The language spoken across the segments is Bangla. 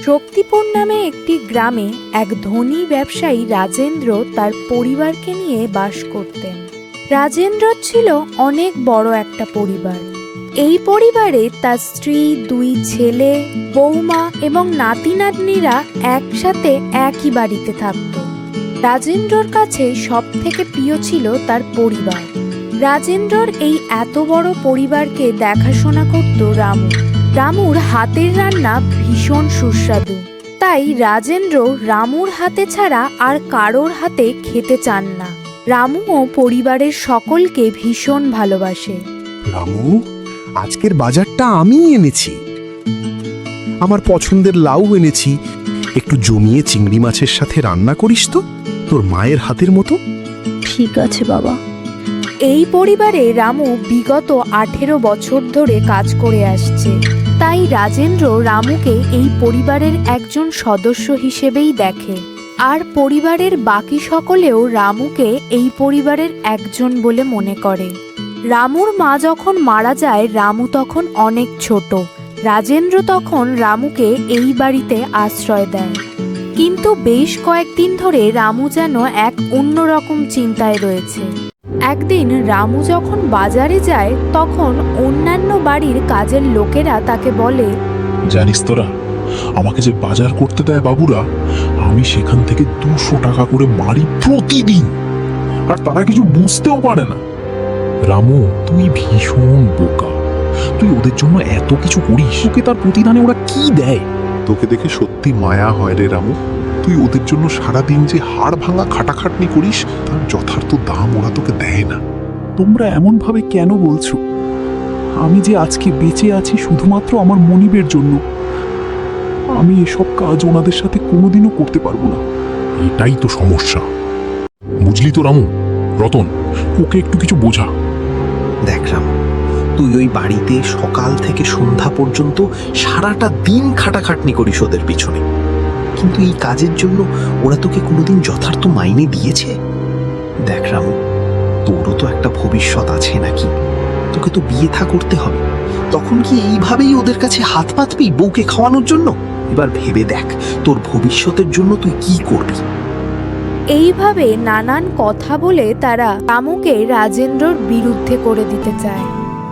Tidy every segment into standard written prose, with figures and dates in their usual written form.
শক্তিপুর নামে একটি গ্রামে এক ধনী ব্যবসায়ী রাজেন্দ্র তার পরিবারকে নিয়ে বাস করতেন। রাজেন্দ্র ছিল অনেক বড় একটা পরিবার। এই পরিবারে তার স্ত্রী, 2 ছেলে, বৌমা এবং নাতি নাতনিরা একসাথে একই বাড়িতে থাকত। রাজেন্দ্রর কাছে সব থেকে প্রিয় ছিল তার পরিবার। রাজেন্দ্রর এই এত বড় পরিবারকে দেখাশোনা করত রামু। রামুর হাতের রান্না ভীষণ সুস্বাদু, তাই রাজেন্দ্র রামুর হাতে ছাড়া আর কারোর হাতে খেতে চান না। রামুও পরিবারের সকলকে ভীষণ ভালোবাসে। রামু, আজকের বাজারটা আমি এনেছি। আমার পছন্দের লাউ এনেছি, একটু জমিয়ে চিংড়ি মাছের সাথে রান্না করিস তো, তোর মায়ের হাতের মতো। ঠিক আছে বাবা। এই পরিবারে রামু বিগত 18 বছর ধরে কাজ করে আসছে, তাই রাজেন্দ্র রামুকে এই পরিবারের একজন সদস্য হিসেবেই দেখে। আর পরিবারের বাকি সকলেও রামুকে এই পরিবারের একজন বলে মনে করে। রামুর মা যখন মারা যায়, রামু তখন অনেক ছোট। রাজেন্দ্র তখন রামুকে এই বাড়িতে আশ্রয় দেয়। কিন্তু বেশ কয়েকদিন ধরে রামু যেন এক অন্যরকম চিন্তায় রয়েছে। একদিন রামু যখন বাজারে যায়, তখন অন্যান্য বাড়ির কাজের লোকেরা তাকে বলে, জানিস তোরা, আমাকে যে বাজার করতে দেয় বাবুরা, আমি সেখান থেকে 200 টাকা করে মারি প্রতিদিন, আর তারা কিছু বুঝতেও পারে না। রামু, তুই ভীষণ বোকা। তুই ওদের জন্য এত কিছু করিস, তোকে তার প্রতিদানে ওরা কি দেয়? তোকে দেখে সত্যি মায়া হয় রে রামু। তুই ওদের জন্য সারাদিন যে হাড় ভাঙা খাটাখাটনি করিস, তার যথার্থ দাম ওরা তোকে দেয় না। তোমরা এমন ভাবে কেন বলছো? আমি যে আজকে বেঁচে আছি শুধুমাত্র আমার মনিবের জন্য। আমি এসব কাজ ওনাদের সাথে কোনোদিনও করতে পারবো না। এটাই তো সমস্যা, বুঝলি তো রামু? রতন, ওকে একটু কিছু বোঝা। দেখ রামু, তুই ওই বাড়িতে সকাল থেকে সন্ধ্যা পর্যন্ত সারাটা দিন খাটাখাটনি করিস ওদের পিছনে, কিন্তু এই কাজের জন্য ওরা তোকে কোনোদিন যথার্থ মাইনে দিয়েছে? দেখ রামু, তোরও তো একটা ভবিষ্যৎ আছে নাকি? তোকে তো বিয়ে থা করতে হবে। তখন কি এইভাবেই ওদের কাছে হাত পাতবি বউকে খাওয়ানোর জন্য? এবার ভেবে দেখ, তোর ভবিষ্যতের জন্য তুই কি করবি। এইভাবে নানান কথা বলে তারা রামুকে রাজেন্দ্রর বিরুদ্ধে করে দিতে চায়।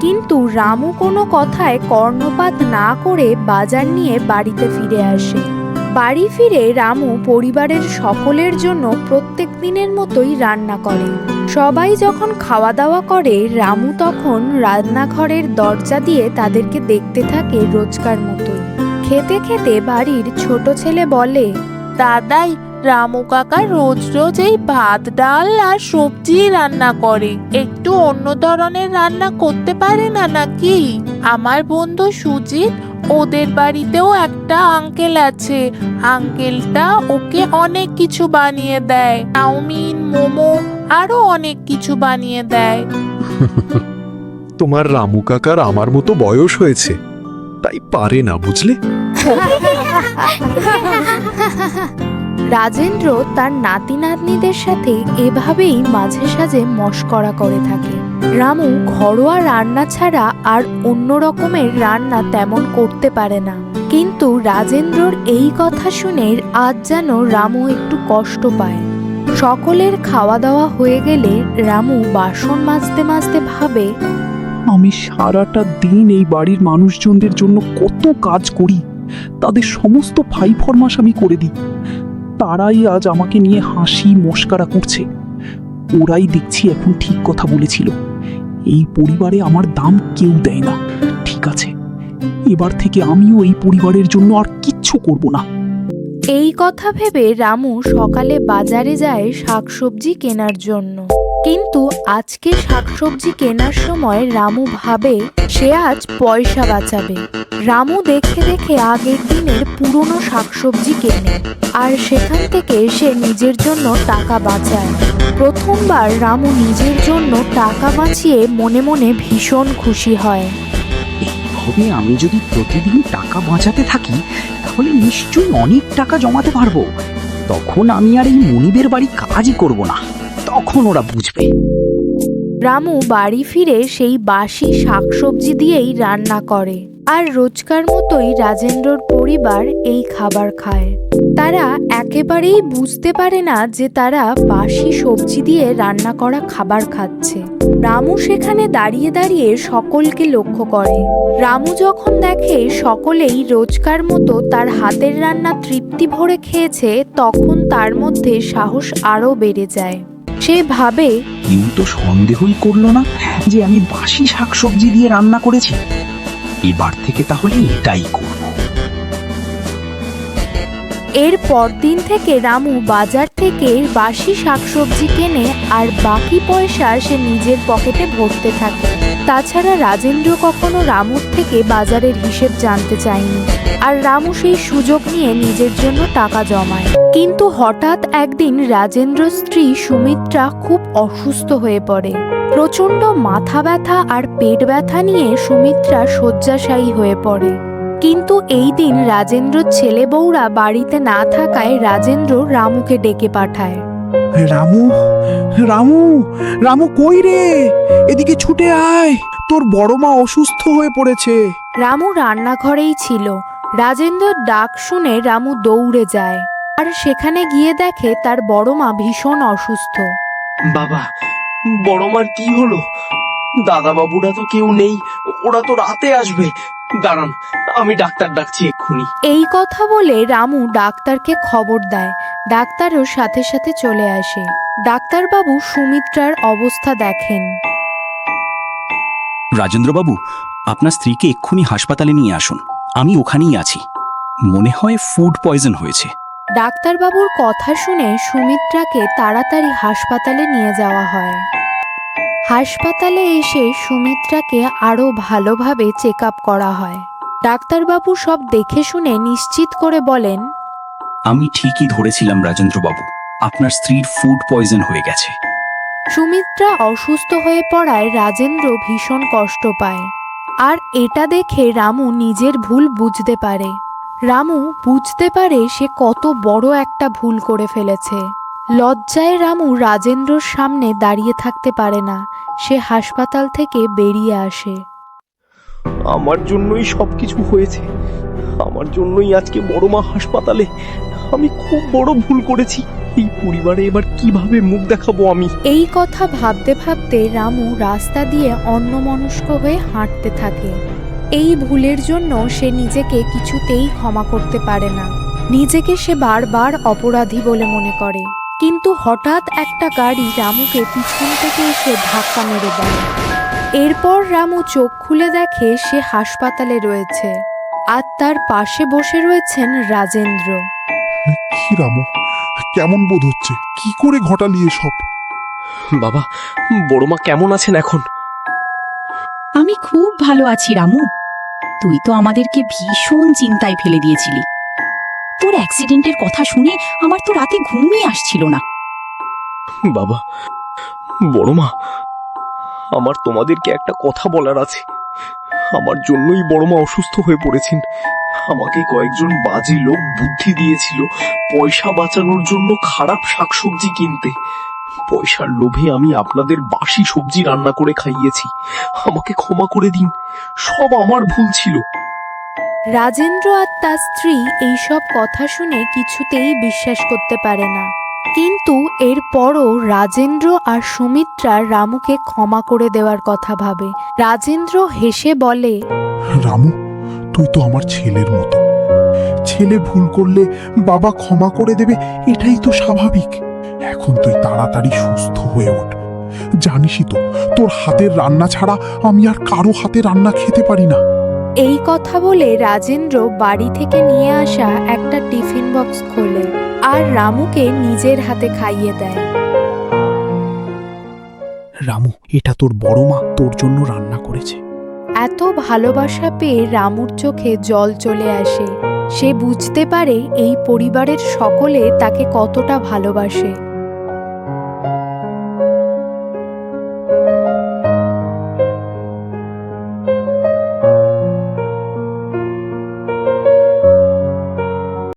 কিন্তু রামু কোনো কথায় কর্ণপাত না করে বাজার নিয়ে বাড়িতে ফিরে আসে। বাড়ি ফিরে রামু পরিবারের সকলের জন্য প্রত্যেক দিনের মতোই রান্না করে। সবাই যখন খাওয়া দাওয়া করে, রামু তখন রান্নাঘরের দরজা দিয়ে তাদেরকে দেখতে থাকে রোজকার মতোই। খেতে খেতে বাড়ির ছোট ছেলে বলে, দাদাই, রামু কাকা রোজ রোজ এই ভাত, ডাল আর সবজি রান্না করে। একটু অন্য ধরনের রান্না করতে পারে না নাকি? আমার বন্ধু সুজিত, ওদের বাড়িতেও একটা আঙ্কেল আছে। আঙ্কেলটা ওকে অনেক কিছু বানিয়ে দেয়, চাউমিন, মোমো আরো অনেক কিছু বানিয়ে দেয়। তোমার রামু কাকার আমার মতো বয়স হয়েছে, তাই পারে না, বুঝলে? রাজেন্দ্র তার নাতি নাতনিদের সাথে এভাবেই মাঝে সাঝে মশকরা করে থাকে। রামু ঘরোয়া রান্না ছাড়া আর অন্য রকমের রান্না তেমন করতে পারে না। কিন্তু রাজেন্দ্রর এই কথা শুনে আজ যেন রামু একটু কষ্ট পায়। সকলের খাওয়া দাওয়া হয়ে গেলে রামু বাসন মাজতে মাজতে ভাবে, আমি সারাটা দিন এই বাড়ির মানুষজনদের জন্য কত কাজ করি, তাদের সমস্ত ফাই ফরমাস আমি করে দিই। তারাই আজ আমাকে নিয়ে হাসি মশকারা করছে। ওরাই দেখছি এখন ঠিক কথা বলেছিল। এই পরিবারে আমার দাম কেউ দেয় না। ঠিক আছে, এবার থেকে আমিও এই পরিবারের জন্য আর কিচ্ছু করব না। এই কথা ভেবে রামু সকালে বাজারে যায় শাকসবজি কেনার জন্য। কিন্তু আজকে শাকসবজি কেনার সময় রামু ভাবে সে আজ পয়সা বাঁচাবে। রামু দেখে দেখে আগের দিনের পুরনো শাকসবজি কেনে, আর সেখান থেকে সে নিজের জন্য টাকা বাঁচায়। প্রথমবার রামু নিজের জন্য টাকা বাঁচিয়ে মনে মনে ভীষণ খুশি হয়। এইভাবে আমি যদি প্রতিদিন টাকা বাঁচাতে থাকি, তাহলে নিশ্চয়ই অনেক টাকা জমাতে পারবো। তখন আমি আর এই মনিবের বাড়ি কাজই করব না, তখন ওরা বুঝবে। রামু বাড়ি ফিরে সেই বাসি শাকসবজি দিয়েই রান্না করে। আর রোজকার মতোই রাজেন্দ্রর পরিবার এই খাবার খায়। তারা একেবারেই বুঝতে পারে না যে তারা বাসি সবজি দিয়ে রান্না করা খাবার খাচ্ছে। রামু সেখানে দাঁড়িয়ে দাঁড়িয়ে সকলকে লক্ষ্য করে। রামু যখন দেখে সকলেই রোজকার মতো তার হাতের রান্না তৃপ্তি ভরে খেয়েছে, তখন তার মধ্যে সাহস আরও বেড়ে যায়। সে ভাবে, কেউ তো সন্দেহই করলো না যে আমি বাসি শাকসবজি দিয়ে রান্না করেছি। এবার থেকে তাহলে এটাই করব। এর পরদিন থেকে রামু বাজার থেকে বাসি শাকসবজি কেনে আর বাকি পয়সা সে নিজের পকেটে ভরতে থাকে। তাছাড়া রাজেন্দ্র কখনো রামুর থেকে বাজারের হিসেব জানতে চায়নি, আর রামু সেই সুযোগ নিয়ে নিজের জন্য টাকা জমায়। কিন্তু হঠাৎ একদিন রাজেন্দ্রর স্ত্রী সুমিত্রা খুব অসুস্থ হয়ে পড়ে। প্রচণ্ড মাথা ব্যথা আর পেট ব্যথা নিয়ে সুমিত্রা শয্যাশায়ী হয়ে পড়ে। কিন্তু এই দিন রাজেন্দ্রর ছেলে বউরা বাড়িতে না থাকায় রাজেন্দ্র রামুকে ডেকে পাঠায়। রামু, রামু, রামু কই রে? এদিকে ছুটে আয়, তোর বড় মা অসুস্থ হয়ে পড়েছে। রামু রান্নাঘরেই ছিল। রাজেন্দ্রর ডাক শুনে রামু দৌড়ে যায়, আর সেখানে গিয়ে দেখে তার বড় মা ভীষণ অসুস্থ। বাবা, বড় মার কি হলো? দাদা বাবুরা তো কেউ নেই, ওরা তো রাতে আসবে। দাঁড়ান, আমি ডাক্তার ডাকছি এক্ষুনি। এই কথা বলে রামু ডাক্তারকে খবর দেয়। ডাক্তারও সাথে সাথে চলে আসে। ডাক্তারবাবু সুমিত্রার অবস্থা দেখেন। রাজেন্দ্রবাবু, আপনার স্ত্রীকে এক্ষুনি হাসপাতালে নিয়ে আসুন। আমি ওখানেই আছি। মনে হয় ফুড পয়জন হয়েছে। ডাক্তারবাবুর কথা শুনে সুমিত্রাকে তাড়াতাড়ি হাসপাতালে নিয়ে যাওয়া হয়। হাসপাতালে এসে সুমিত্রাকে আরও ভালোভাবে চেক আপ করা হয়। ডাক্তারবাবু সব দেখে শুনে নিশ্চিত করে বলেন, আমি ঠিকই ধরেছিলাম রাজেন্দ্রবাবু, আপনার স্ত্রীর ফুড পয়জন হয়ে গেছে। সুমিত্রা অসুস্থ হয়ে পড়ায় রাজেন্দ্র ভীষণ কষ্ট পায়। আর এটা দেখে রামু নিজের ভুল বুঝতে পারে। রামু বুঝতে পারে সে কত বড় একটা ভুল করে ফেলেছে। লজ্জায় রামু রাজেন্দ্রর সামনে দাঁড়িয়ে থাকতে পারে না। সে হাসপাতাল থেকে বেরিয়ে আসে। আমার জন্যই সবকিছু হয়েছে, আমার জন্যই আজকে বড় মা হাসপাতালে। আমি খুব বড় ভুল করেছি। এই পরিবারে এবার কিভাবে মুখ দেখাবো আমি? এই কথা ভাবতে ভাবতে রামু রাস্তা দিয়ে অন্যমনস্ক হয়ে হাঁটতে থাকে। এই ভুলের জন্য সে নিজেকে কিছুতেই ক্ষমা করতে পারে না। নিজেকে সে বারবার অপরাধী বলে মনে করে। কিন্তু হঠাৎ একটা গাড়ি রামুকে পিছন থেকে এসে ধাক্কা মেরে দেয়। এরপর রামু চোখ খুলে দেখে সে হাসপাতালে রয়েছে, আর তার পাশে বসে রয়েছেন রাজেন্দ্র। কি রামু, কেমন বোধ হচ্ছে? কি করে ঘটালি এসব? বাবা, বড় মা কেমন আছেন এখন? আমি খুব ভালো আছি রামু। তুই তো আমাদেরকে ভীষণ চিন্তায় ফেলে দিয়েছিলি। তোর অ্যাক্সিডেন্টের কথা শুনে আমার তো রাতে ঘুমই আসছিল না। বাবা, বড় মা, আমার তোমাদেরকে একটা কথা বলার আছে। আমার জন্যই বড় মা অসুস্থ হয়ে পড়েছেন। আমাকে কয়েকজন বাজে লোক বুদ্ধি দিয়েছিল পয়সা বাঁচানোর জন্য খারাপ শাকসবজি কিনতে। পয়সার লোভে আমি আপনাদের বাসি সবজি রান্না করে খাইয়েছি। আমাকে ক্ষমা করে দিন, সব আমার ভুল ছিল। রাজেন্দ্র আর তার স্ত্রী এইসব কথা শুনে কিছুতেই বিশ্বাস করতে পারে না। কিন্তু এরপরও রাজেন্দ্র আর সুমিত্রা রামুকে ক্ষমা করে দেওয়ার কথা ভাবে। রাজেন্দ্র হেসে বলে, রামু, তুই তো আমার ছেলের মতো। ছেলে ভুল করলে বাবা ক্ষমা করে দেবে, এটাই তো স্বাভাবিক। এখন তুই তাড়াতাড়ি সুস্থ হয়ে ওঠ। জানিসই তো, তোর হাতের রান্না ছাড়া আমি আর কারো হাতে রান্না খেতে পারি না। এই কথা বলে রাজেন্দ্র বাড়ি থেকে নিয়ে আসা একটা টিফিন বক্স খোলে আর রামুকে নিজের হাতে খাইয়ে দেয়। রামু, এটা তোর বড় মা তোর জন্য রান্না করেছে। এত ভালোবাসা পেয়ে রামুর চোখে জল চলে আসে। সে বুঝতে পারে এই পরিবারের সকলে তাকে কতটা ভালোবাসে।